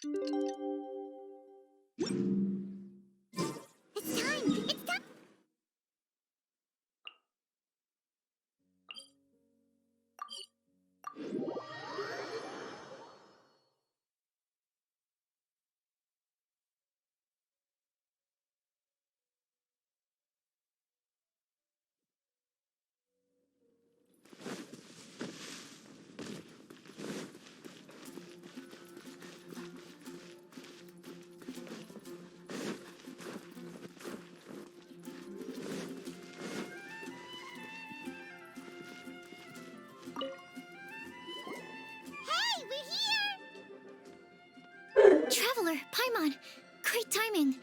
It's time! It's time! Hey, we're here! Traveler, Paimon, great timing.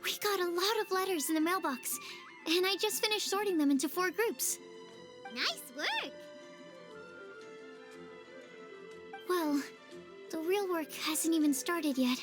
We got a lot of letters in the mailbox, and I just finished sorting them into 4 groups. Nice work! Well, the real work hasn't even started yet.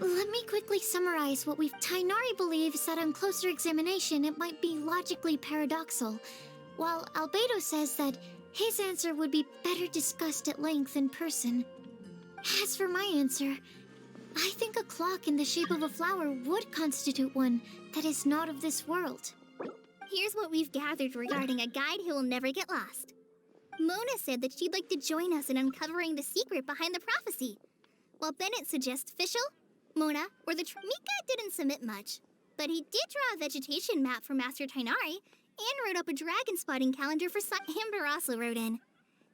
Let me quickly summarize what Tainari believes that on closer examination it might be logically paradoxal, while Albedo says that his answer would be better discussed at length in person. As for my answer, I think a clock in the shape of a flower would constitute one that is not of this world. Here's what we've gathered regarding a guide who will never get lost. Mona said that she'd like to join us in uncovering the secret behind the prophecy, while Bennett suggests Fischl, Mona, or the Mika didn't submit much, but he did draw a vegetation map for Master Tainari and wrote up a dragon spotting calendar for Amber also wrote in.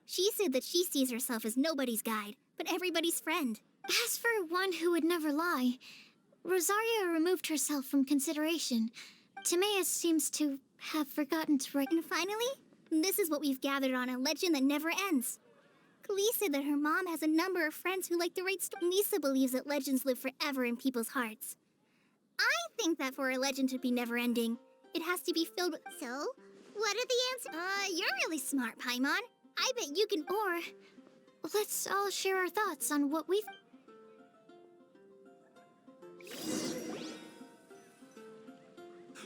She said that she sees herself as nobody's guide, but everybody's friend. As for one who would never lie, Rosaria removed herself from consideration. Timaeus seems to have forgotten to write. And finally, this is what we've gathered on a legend that never ends. Klee said that her mom has a number of friends who like to write stories. Lisa believes that legends live forever in people's hearts. I think that for a legend to be never-ending, it has to be filled with... So, what are the answers? You're really smart, Paimon. I bet you can... Or, let's all share our thoughts on what we've...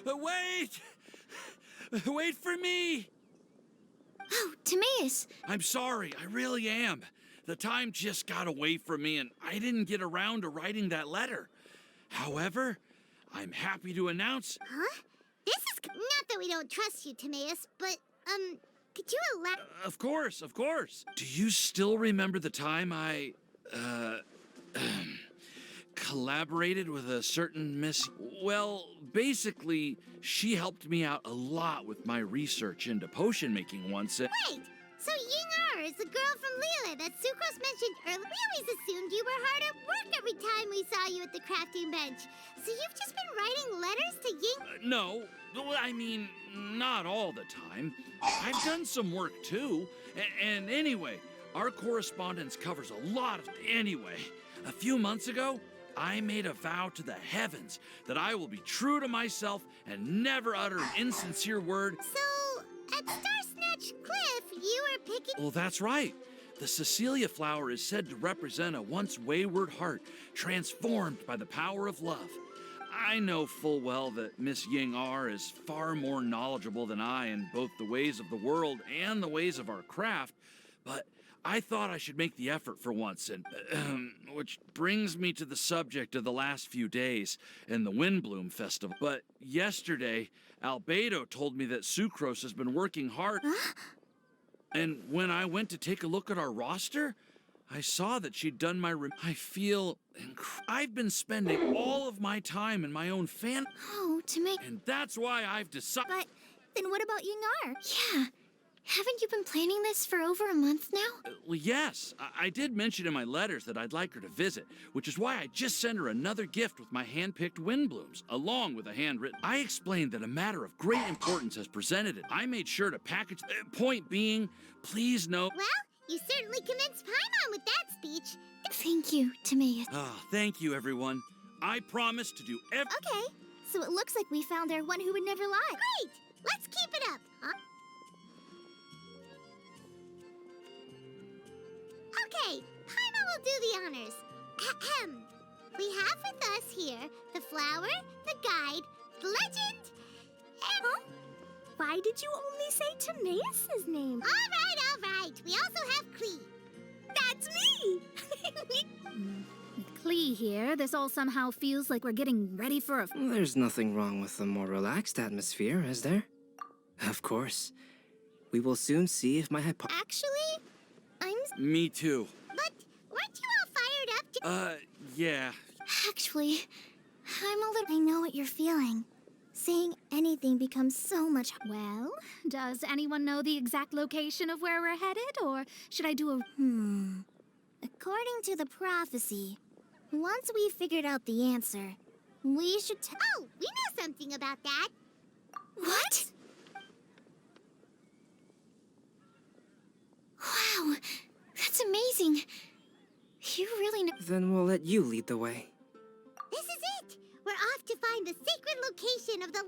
Wait! Wait for me! Oh, Timaeus! I'm sorry, I really am. The time just got away from me and I didn't get around to writing that letter. However, I'm happy to announce... Huh? This is... Not that we don't trust you, Timaeus, but, could you Of course. Do you still remember the time I, collaborated with a certain Miss... Well, basically, she helped me out a lot with my research into potion making once. Wait! So Ying-Er is the girl from Lila that Sucrose mentioned earlier. We always assumed you were hard at work every time we saw you at the crafting bench. So you've just been writing letters to Ying... No, I mean, not all the time. I've done some work too. And anyway, our correspondence covers a lot of... Anyway, a few months ago, I made a vow to the heavens that I will be true to myself and never utter an insincere word. So, at Starsnatch Cliff, you were picking... Well, that's right. The Cecilia flower is said to represent a once wayward heart transformed by the power of love. I know full well that Miss Ying R is far more knowledgeable than I in both the ways of the world and the ways of our craft, but I thought I should make the effort for once, and which brings me to the subject of the last few days and the Windblume Festival. But yesterday, Albedo told me that Sucrose has been working hard. Huh? And when I went to take a look at our roster, I saw that she'd done my I feel I've been spending all of my time in my own fan, Oh, to make... and that's why I've decided. But then what about Ying-ar? Yeah. Haven't you been planning this for over a month now? Well, yes, I did mention in my letters that I'd like her to visit, which is why I just sent her another gift with my hand-picked Windblooms, along with a handwritten. I explained that a matter of great importance has presented it. I made sure to package. Point being, please know. Well, you certainly convinced Paimon with that speech. Thank you, Timaeus. Thank you, everyone. I promise to do Okay, so it looks like we found our one who would never lie. Great! Let's keep it up, huh? Okay, Paimon will do the honors. Ahem. We have with us here the flower, the guide, the legend, and... Huh? Why did you only say Timaeus' name? All right. We also have Klee. That's me! With Klee here, this all somehow feels like we're getting ready for a... There's nothing wrong with a more relaxed atmosphere, is there? Of course. We will soon see if my Actually, Me too. But weren't you all fired up to... Yeah. Actually, I'm a little... I know what you're feeling. Saying anything becomes so much... Well, does anyone know the exact location of where we're headed, or should I do a... According to the prophecy, once we figured out the answer, we should Oh, we know something about that. What? Wow, that's amazing. You really know... Then we'll let you lead the way. This is it. We're off to find the sacred location of the...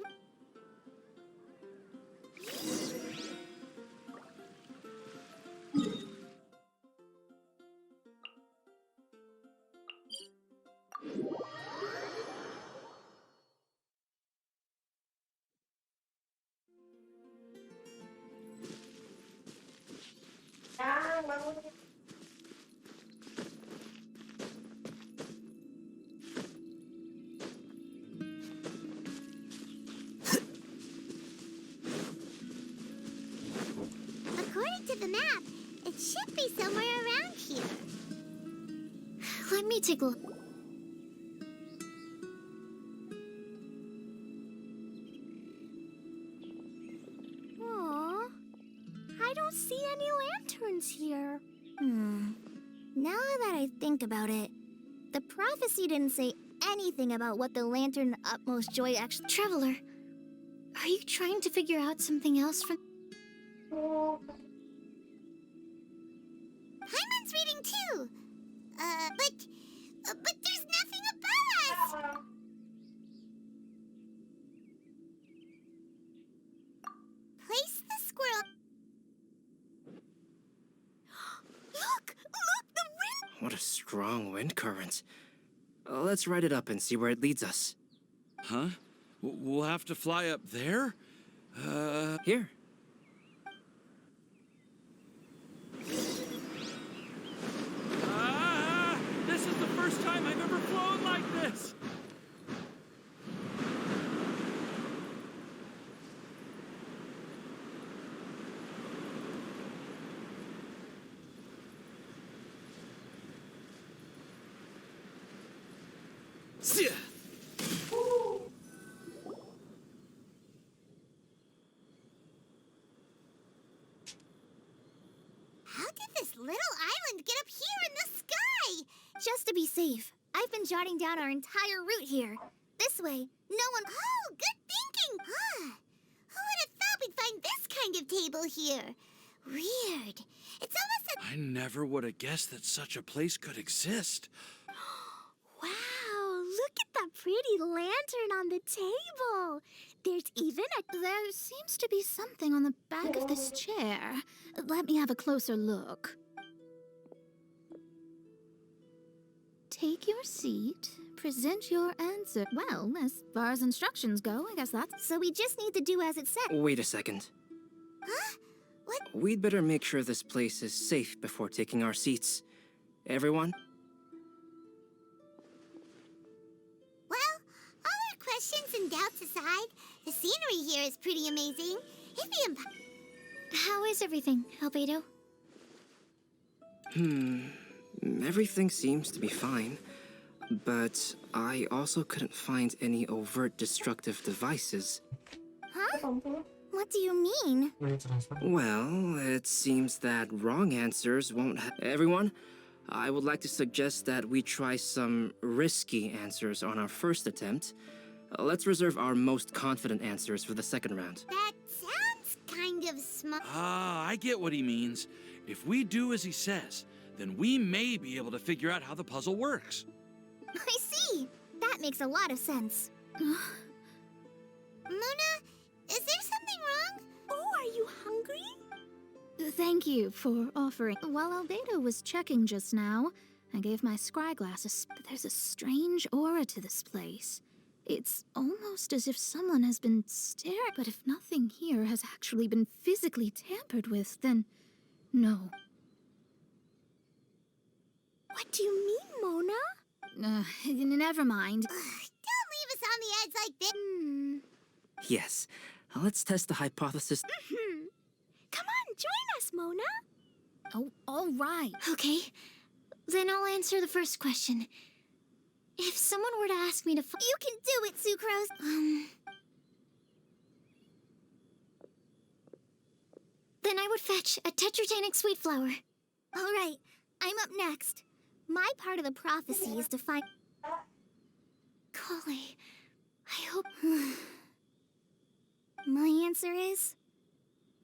According to the map, it should be somewhere around here. Let me take a look. Aw, I don't see any lanterns here. Now that I think about it, the prophecy didn't say anything about what the lantern utmost joy actually... Traveler, are you trying to figure out something else from... Paimon's reading too. But there's nothing above us. Place the squirrel. Look! The wind! What a strong wind current. Let's ride it up and see where it leads us. Huh? We'll have to fly up there? Here. This is the first time I've ever flown like this! How did this little island get up here in the sky? Just to be safe, I've been jotting down our entire route here. This way, no one... Oh, good thinking. Huh. Who would have thought we'd find this kind of table here? Weird. It's almost I never would have guessed that such a place could exist. Wow, look at that pretty lantern on the table. There's even a... There seems to be something on the back of this chair. Let me have a closer look. Take your seat. present your answer. Well, as far as instructions go, I guess that's... So we just need to do as it said. Wait a second. Huh? What? We'd better make sure this place is safe before taking our seats. Everyone? Well, all our questions and doubts aside, the scenery here is pretty amazing. It'd be How is everything, Albedo? Everything seems to be fine. But I also couldn't find any overt destructive devices. Huh? What do you mean? Well, it seems that wrong answers won't Everyone, I would like to suggest that we try some risky answers on our first attempt. Let's reserve our most confident answers for the second round. That sounds kind of smart. Ah, I get what he means. If we do as he says, then we may be able to figure out how the puzzle works. I see. That makes a lot of sense. Mona, is there something wrong? Oh, are you hungry? Thank you for offering. While Albedo was checking just now, I gave my scry glasses, but there's a strange aura to this place. It's almost as if someone has been staring, but if nothing here has actually been physically tampered with, then no. What do you mean, Mona? Never mind. Don't leave us on the edge like this. Yes, let's test the hypothesis. Come on, join us, Mona. Oh, all right. Okay, then I'll answer the first question. If someone were to ask me to You can do it, Sucrose. then I would fetch a tetragenic sweet flower. All right, I'm up next. My part of the prophecy is to find... Kale, I hope... My answer is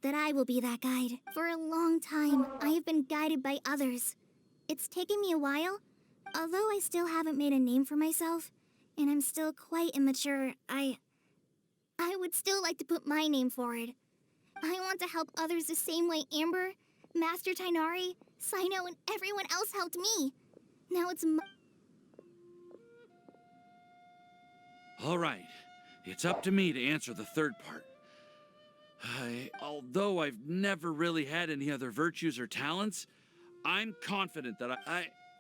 that I will be that guide. For a long time, I have been guided by others. It's taken me a while, although I still haven't made a name for myself, and I'm still quite immature, I would still like to put my name forward. I want to help others the same way Amber, Master Tainari, Sino, and everyone else helped me. Now it's my... All right, it's up to me to answer the third part. Although I've never really had any other virtues or talents, I'm confident that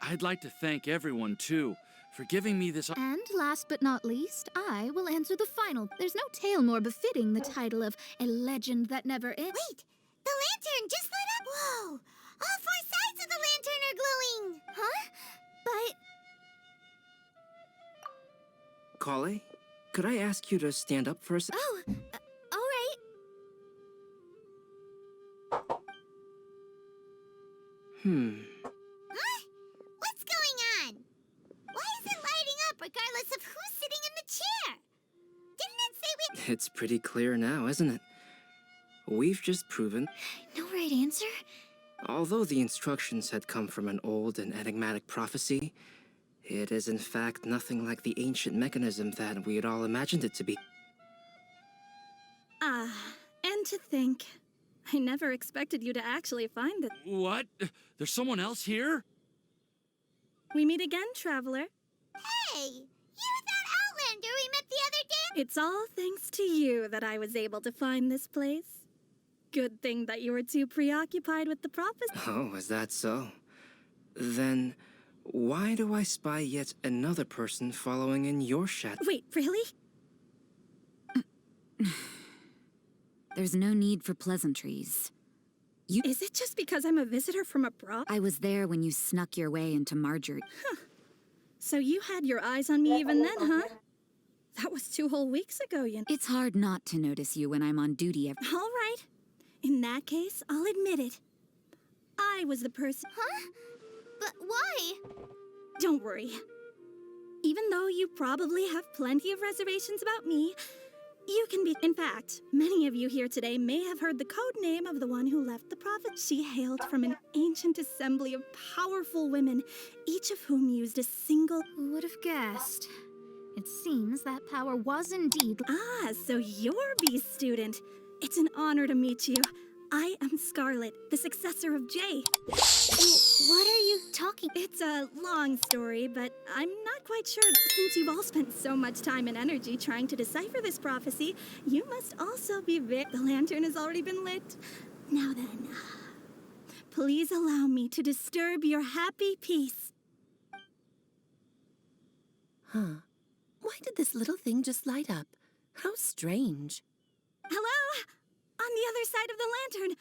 I'd like to thank everyone, too, for giving me this... And last but not least, I will answer the final. There's no tale more befitting the title of a legend that never ends. Wait, the lantern just lit up. Whoa, all four sides of the lantern are glowing. Huh? But... Kale, could I ask you to stand up for a second? Oh, all right. Huh? What's going on? Why is it lighting up regardless of who's sitting in the chair? Didn't it say we... It's pretty clear now, isn't it? We've just proven, No right answer? although the instructions had come from an old and enigmatic prophecy, it is in fact nothing like the ancient mechanism that we had all imagined it to be. And to think, I never expected you to actually find it. What? There's someone else here? We meet again, traveler. Hey, you're that Outlander we met the other day. It's all thanks to you that I was able to find this place. Good thing that you were too preoccupied with the prophecy. Oh, is that so? Then, why do I spy yet another person following in your shadow? Wait, really? There's no need for pleasantries. Is it just because I'm a visitor from abroad? I was there when you snuck your way into Marjorie. So you had your eyes on me even then, huh? That was 2 whole weeks ago, you know. It's hard not to notice you when I'm on duty every... All right. In that case, I'll admit it. I was the person... Huh? But why? Don't worry. Even though you probably have plenty of reservations about me, you can be... In fact, many of you here today may have heard the code name of the one who left the prophet. She hailed from an ancient assembly of powerful women, each of whom used a single... Who would have guessed? It seems that power was indeed... Ah, so you're B's student. It's an honor to meet you. I am Scarlet, the successor of Jay. What are you talking... It's a long story, but I'm not not quite sure. Since you've all spent so much time and energy trying to decipher this prophecy, you must also be The lantern has already been lit. Now then, please allow me to disturb your happy peace. Huh. Why did this little thing just light up? How strange. Hello? On the other side of the lantern.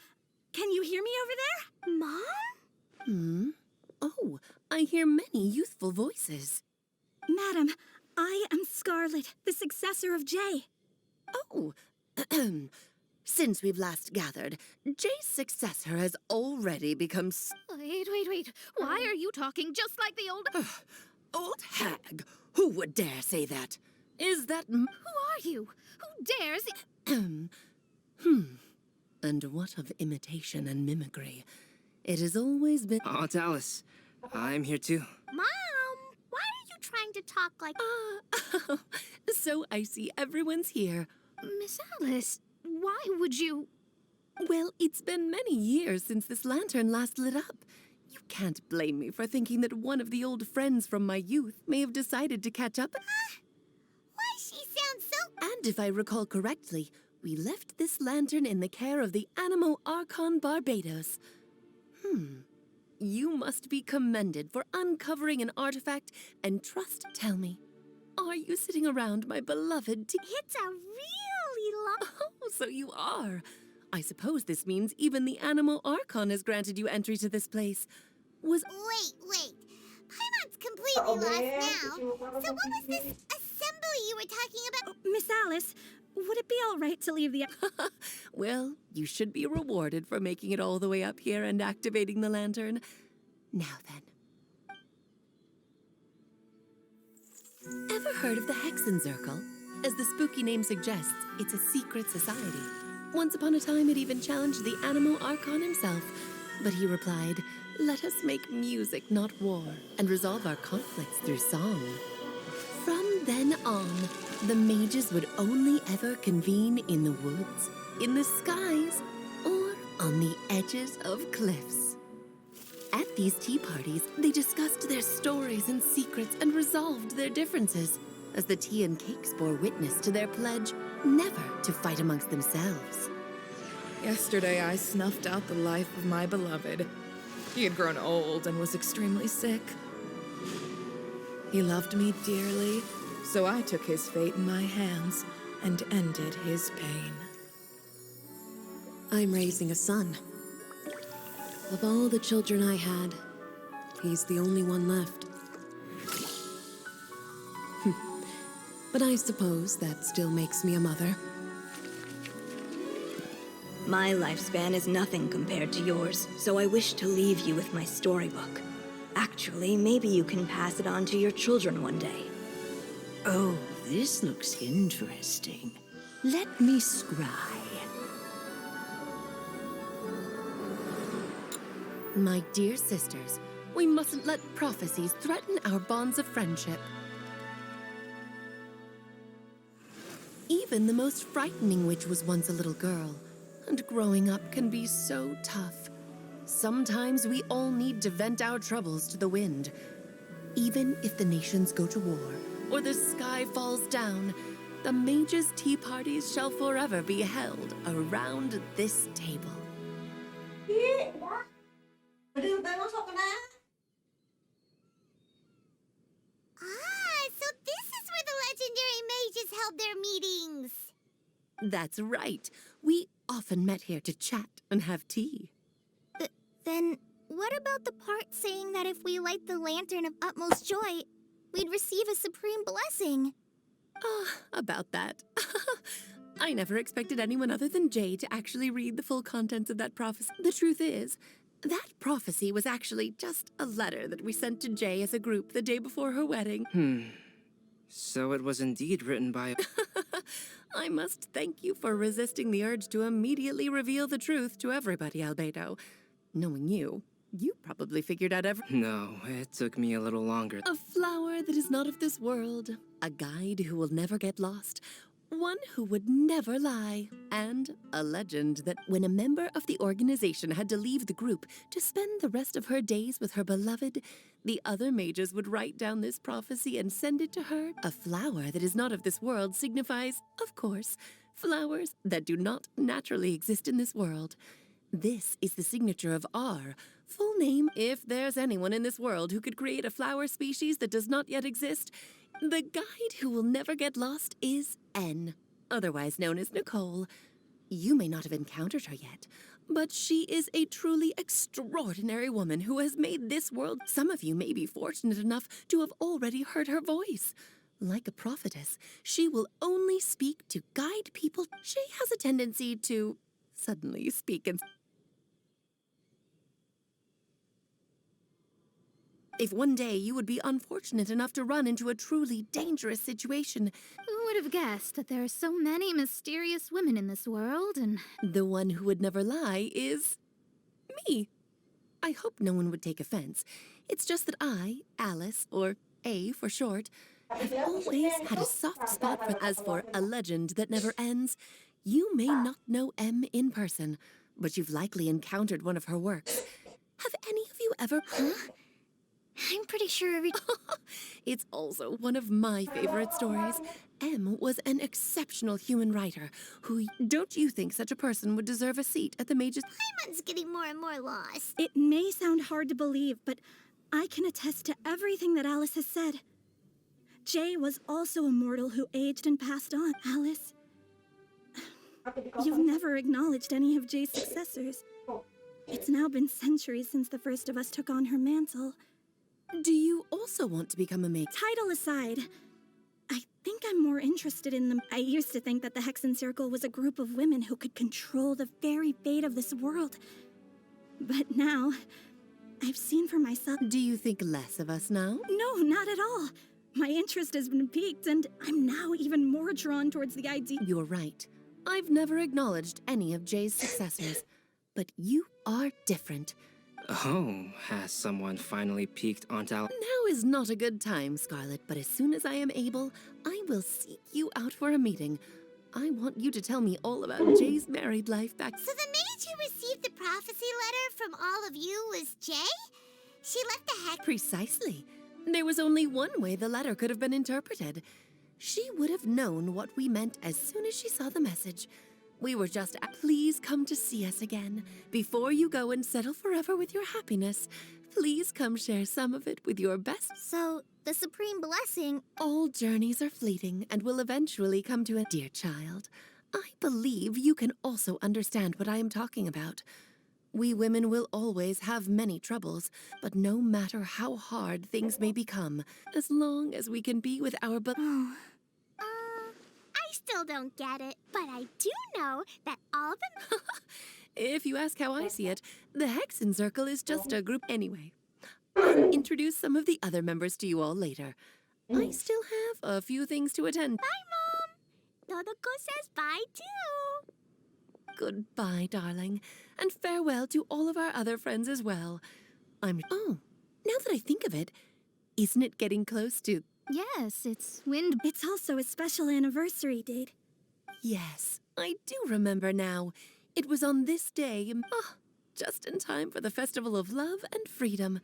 Can you hear me over there? Mom? Oh, I hear many youthful voices. Madam, I am Scarlet, the successor of Jay. Oh, since we've last gathered, Jay's successor has already become Wait. Why are you talking just like the old... Old hag. Who would dare say that? Is that... Who are you? Who dares... And what of imitation and mimicry? It has always been... Aunt Alice, I'm here too. Mom, why are you trying to talk like... So I see everyone's here. Miss Alice, why would you... Well, it's been many years since this lantern last lit up. You can't blame me for thinking that one of the old friends from my youth may have decided to catch up. Why she sounds so... And if I recall correctly, we left this lantern in the care of the Animo Archon Barbados. You must be commended for uncovering an artifact, and tell me, are you sitting around my beloved It's a really long... Oh, so you are. I suppose this means even the Animo Archon has granted you entry to this place. Wait. Paimon's completely lost now. So what was this assembly you were talking about? Miss Alice, would it be all right to leave the... Well, you should be rewarded for making it all the way up here and activating the lantern. Now then. Ever heard of the Hexenzirkel? As the spooky name suggests, it's a secret society. Once upon a time, it even challenged the Animo Archon himself. But he replied, "Let us make music, not war, and resolve our conflicts through song." From then on, the mages would only ever convene in the woods, in the skies, or on the edges of cliffs. At these tea parties, they discussed their stories and secrets and resolved their differences, as the tea and cakes bore witness to their pledge never to fight amongst themselves. Yesterday, I snuffed out the life of my beloved. He had grown old and was extremely sick. He loved me dearly, so I took his fate in my hands and ended his pain. I'm raising a son. Of all the children I had, he's the only one left. But I suppose that still makes me a mother. My lifespan is nothing compared to yours, so I wish to leave you with my storybook. Actually, maybe you can pass it on to your children one day. Oh, this looks interesting. Let me scry. My dear sisters, we mustn't let prophecies threaten our bonds of friendship. Even the most frightening witch was once a little girl, and growing up can be so tough. Sometimes we all need to vent our troubles to the wind. Even if the nations go to war, or the sky falls down, the mages' tea parties shall forever be held around this table. So this is where the legendary mages held their meetings. That's right. We often met here to chat and have tea. Then, what about the part saying that if we light the lantern of utmost joy, we'd receive a supreme blessing? About that. I never expected anyone other than Jay to actually read the full contents of that prophecy. The truth is, that prophecy was actually just a letter that we sent to Jay as a group the day before her wedding. So it was indeed written by... I must thank you for resisting the urge to immediately reveal the truth to everybody, Albedo. Knowing you probably figured out No, it took me a little longer. A flower that is not of this world, a guide who will never get lost, one who would never lie, and a legend that when a member of the organization had to leave the group to spend the rest of her days with her beloved, the other mages would write down this prophecy and send it to her. A flower that is not of this world signifies, of course, flowers that do not naturally exist in this world. This is the signature of R. Full name, if there's anyone in this world who could create a flower species that does not yet exist, the guide who will never get lost is N, otherwise known as Nicole. You may not have encountered her yet, but she is a truly extraordinary woman who has made this world. Some of you may be fortunate enough to have already heard her voice. Like a prophetess, she will only speak to guide people. She has a tendency to suddenly speak in. If one day you would be unfortunate enough to run into a truly dangerous situation, Who would have guessed that there are so many mysterious women in this world, and the one who would never lie is me. I hope no one would take offense. It's just that I, Alice, or A for short, have always had a soft spot for. As for a legend that never ends, you may not know M in person, but you've likely encountered one of her works. Have any of you ever? I'm pretty sure every... It's also one of my favorite stories. M was an exceptional human writer who... Don't you think such a person would deserve a seat at the Mage's... Paimon's getting more and more lost. It may sound hard to believe, but I can attest to everything that Alice has said. Jay was also a mortal who aged and passed on. Alice, you've never acknowledged any of Jay's successors. It's now been centuries since the first of us took on her mantle. Do you also want to become a mage? Title aside, I think I'm more interested in them. I used to think that the Hexen Circle was a group of women who could control the very fate of this world. But now, I've seen for myself. Do you think less of us now? No, not at all. My interest has been piqued, and I'm now even more drawn towards the idea. You're right. I've never acknowledged any of Jay's successors, but you are different. Oh, has someone finally peeked onto our... Now is not a good time, Scarlet, but as soon as I am able, I will seek you out for a meeting. I want you to tell me all about Jay's married life back... So the mage who received the prophecy letter from all of you was Jay? She left the hex... Precisely. There was only one way the letter could have been interpreted. She would have known what we meant as soon as she saw the message. We were just... Please come to see us again. Before you go and settle forever with your happiness, please come share some of it with your best... So, the supreme blessing... All journeys are fleeting and will eventually come to a... Dear child, I believe you can also understand what I am talking about. We women will always have many troubles, but no matter how hard things may become, as long as we can be with our... I still don't get it, but I do know that all the... If you ask how I see it, the Hexen Circle is just a group anyway. I'll introduce some of the other members to you all later. I still have a few things to attend. Bye, Mom! Todoko says bye, too! Goodbye, darling, and farewell to all of our other friends as well. Oh, now that I think of it, isn't it getting close to... yes, it's It's also a special anniversary date. Yes, I do remember now. It was on this day, just in time for the Festival of Love and Freedom.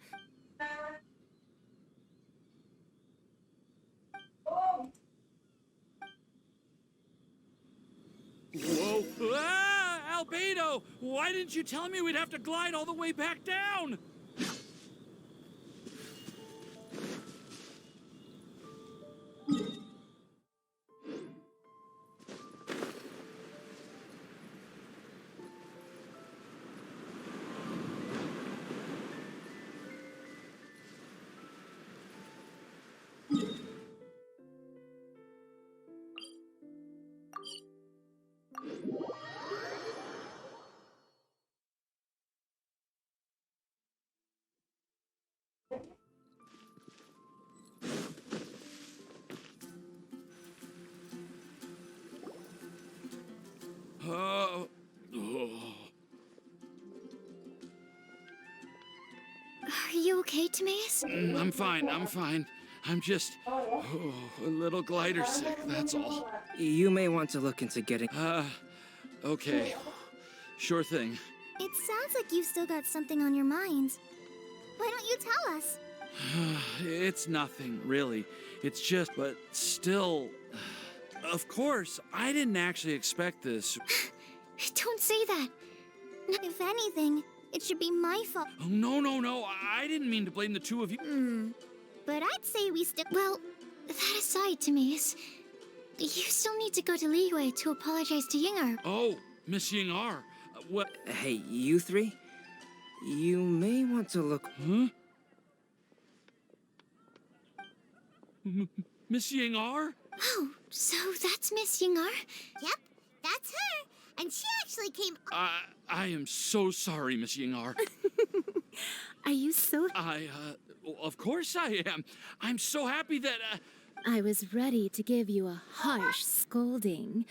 Whoa! Ah! Albedo! Why didn't you tell me we'd have to glide all the way back down? Oh. Are you okay, Timaeus? I'm fine. I'm just... Oh, a little glider sick, that's all. You may want to look into getting... Okay. Sure thing. It sounds like you've still got something on your mind. Why don't you tell us? It's nothing, really. It's just, but still... Of course, I didn't actually expect this. Don't say that. If anything, it should be my fault. Oh, no. I didn't mean to blame the two of you. But I'd say we still... Well, that aside, Timaeus, you still need to go to Liyue to apologize to Yingar. Oh, Miss Yingar. What? Hey, you three? You may want to look... Huh? Miss Yingar? Oh, so that's Miss Yingar? Yep, that's her. And she actually came... I am so sorry, Miss Yingar. Are you so... Of course I am. I'm so happy that, I was ready to give you a harsh scolding.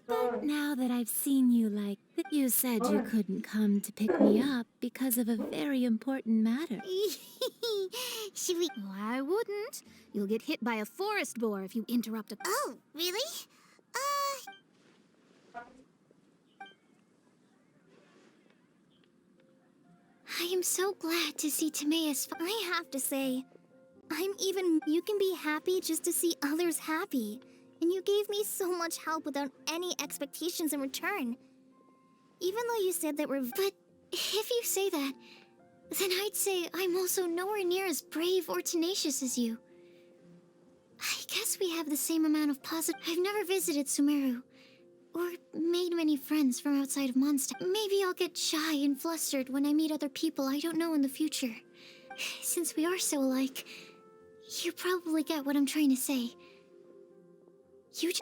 But now that I've seen you like... You said you couldn't come to pick me up because of a very important matter. Should we... Why wouldn't? You'll get hit by a forest boar if you interrupt a... Oh, really? I am so glad to see Timaeus. I have to say, you can be happy just to see others happy. And you gave me so much help without any expectations in return. Even though you said that we're... But if you say that, then I'd say I'm also nowhere near as brave or tenacious as you. I guess we have the same amount of positive... I've never visited Sumeru, or made many friends from outside of Mondstadt. Maybe I'll get shy and flustered when I meet other people I don't know in the future. Since we are so alike, you probably get what I'm trying to say.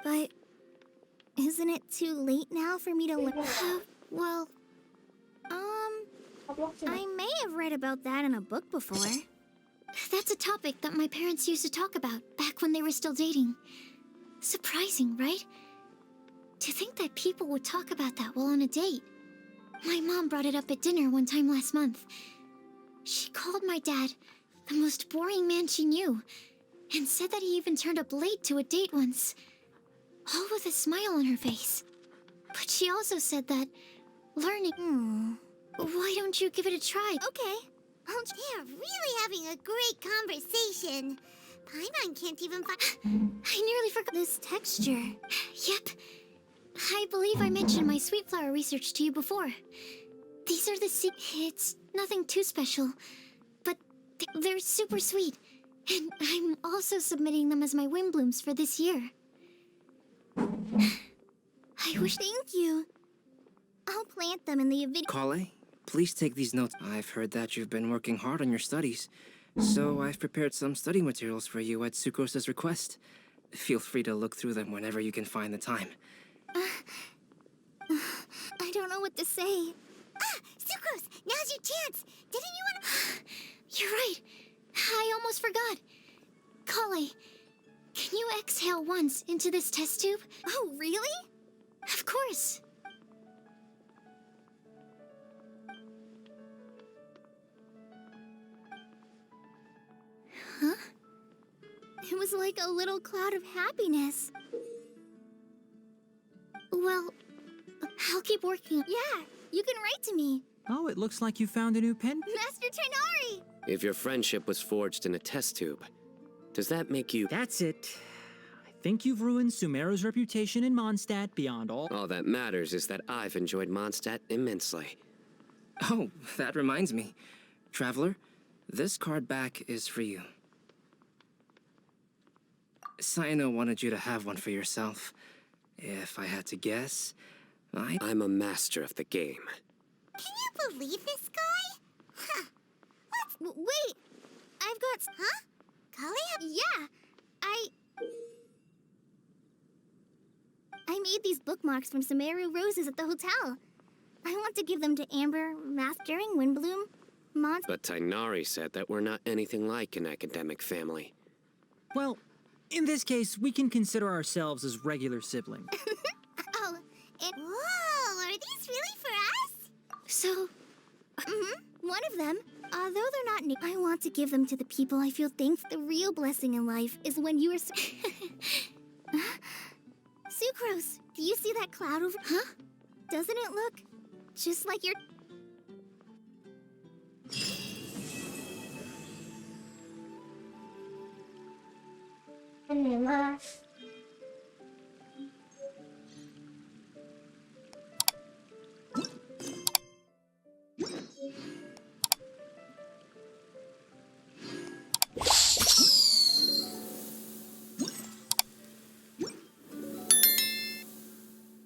But isn't it too late now for me to learn? Well... I may have read about that in a book before. That's a topic that my parents used to talk about back when they were still dating. Surprising, right? To think that people would talk about that while on a date. My mom brought it up at dinner one time last month. She called my dad the most boring man she knew, and said that he even turned up late to a date once, all with a smile on her face. But she also said that learning... Why don't you give it a try? Okay. They're really having a great conversation. Paimon can't even find... I nearly forgot this texture. Yep. I believe I mentioned my sweet flower research to you before. These are the It's nothing too special, but they're super sweet. And I'm also submitting them as my Windblooms for this year. I wish... Thank you. I'll plant them in the video... Kale, please take these notes. I've heard that you've been working hard on your studies, so I've prepared some study materials for you at Sucrose's request. Feel free to look through them whenever you can find the time. I don't know what to say. Sucrose, now's your chance. Didn't you want to... You're right. I almost forgot. Kale, can you exhale once into this test tube? Oh, really? Of course. Huh? It was like a little cloud of happiness. Well, I'll keep working. Yeah, you can write to me. Oh, it looks like you found a new pen. Master Tainari! If your friendship was forged in a test tube, does that make you... That's it. I think you've ruined Sumeru's reputation in Mondstadt beyond all... All that matters is that I've enjoyed Mondstadt immensely. Oh, that reminds me. Traveler, this card back is for you. Saino wanted you to have one for yourself. If I had to guess, I'm a master of the game. Can you believe this guy? Huh. What? Wait! I've got... Huh? Kale? Yeah! I made these bookmarks from Sumeru roses at the hotel. I want to give them to Amber, Mastering, Windblume, But Tainari said that we're not anything like an academic family. Well, in this case, we can consider ourselves as regular siblings. Oh, whoa, are these really for us? So... one of them. Although they're not I want to give them to the people I feel thankful. The real blessing in life is when you are Sucrose, do you see that cloud over? Huh? Doesn't it look just like your...